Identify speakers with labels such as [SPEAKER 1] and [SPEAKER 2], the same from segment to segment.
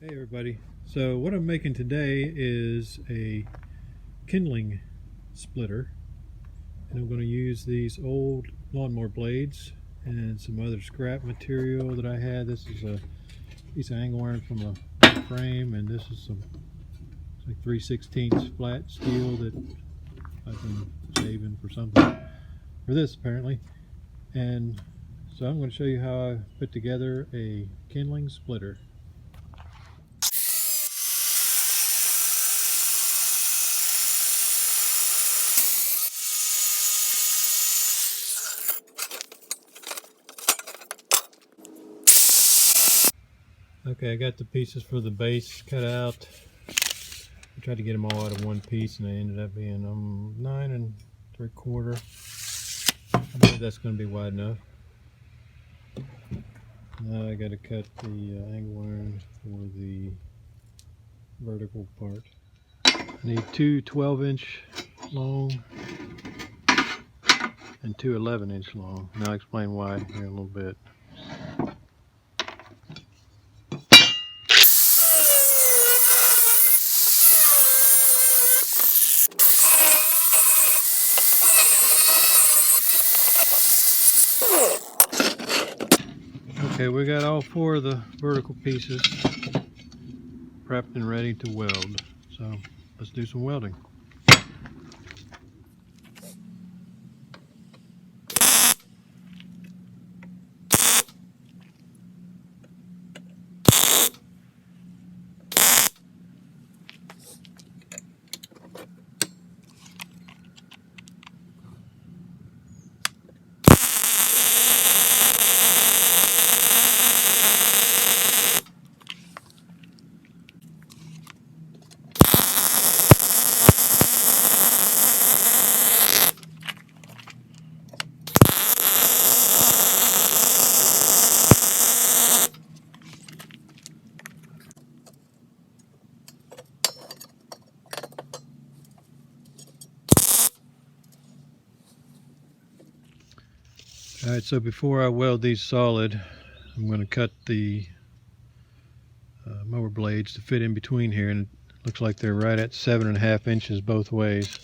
[SPEAKER 1] Hey everybody, so what I'm making today is a kindling splitter, and I'm going to use these old lawnmower blades and some other scrap material that I had. This is a piece of angle iron from a frame, and this is some like 3/16 flat steel that I've been saving for something for this apparently. And so I'm going to show you how I put together a kindling splitter. Okay, I got the pieces for the base cut out. I tried to get them all out of one piece, and they ended up being 9 3/4. I believe that's going to be wide enough. Now I got to cut the angle iron for the vertical part. I need two 12-inch long and two 11-inch long. And I'll explain why here in a little bit. Okay, we got all four of the vertical pieces prepped and ready to weld. So let's do some welding. Alright, so before I weld these solid, I'm going to cut the mower blades to fit in between here, and it looks like they're right at 7.5 inches both ways.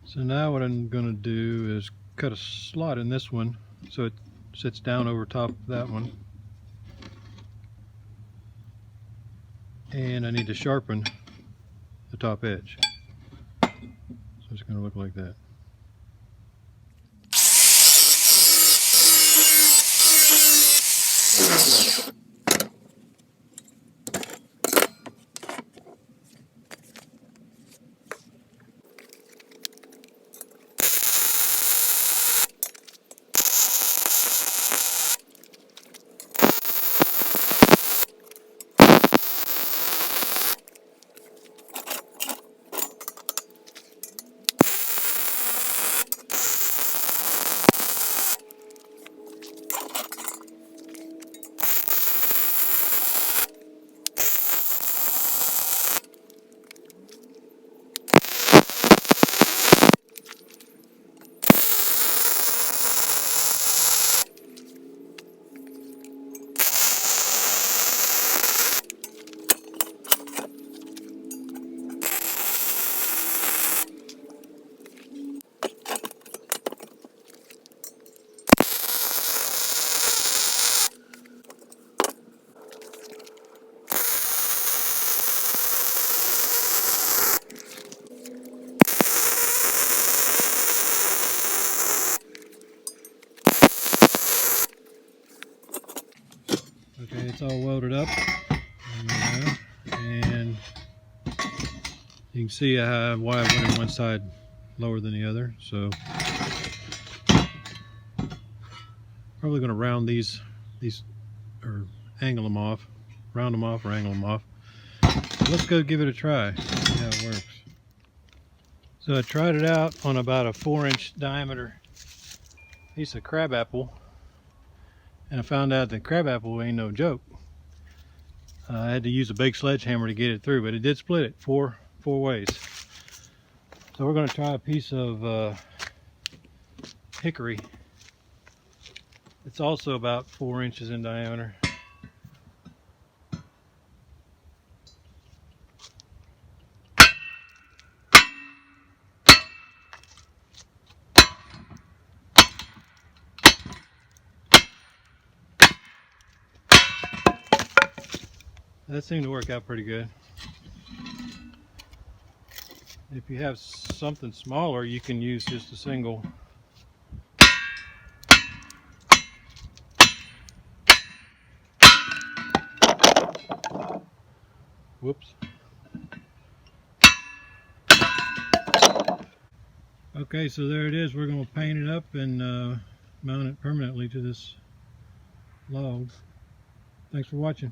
[SPEAKER 1] So now what I'm going to do is cut a slot in this one so it sits down over top of that one. And I need to sharpen the top edge. So it's going to look like that. Okay, it's all welded up, and you can see why I went on one side lower than the other. So probably going to round these or angle them off, round them off or angle them off. Let's go give it a try, see how it works. So I tried it out on about a 4-inch diameter piece of crabapple, and I found out that crabapple ain't no joke. I had to use a big sledgehammer to get it through, but it did split it four ways. So we're going to try a piece of hickory. It's also about 4 inches in diameter. That seemed to work out pretty good. If you have something smaller, you can use just a single. Whoops. Okay, so there it is. We're going to paint it up and mount it permanently to this log. Thanks for watching.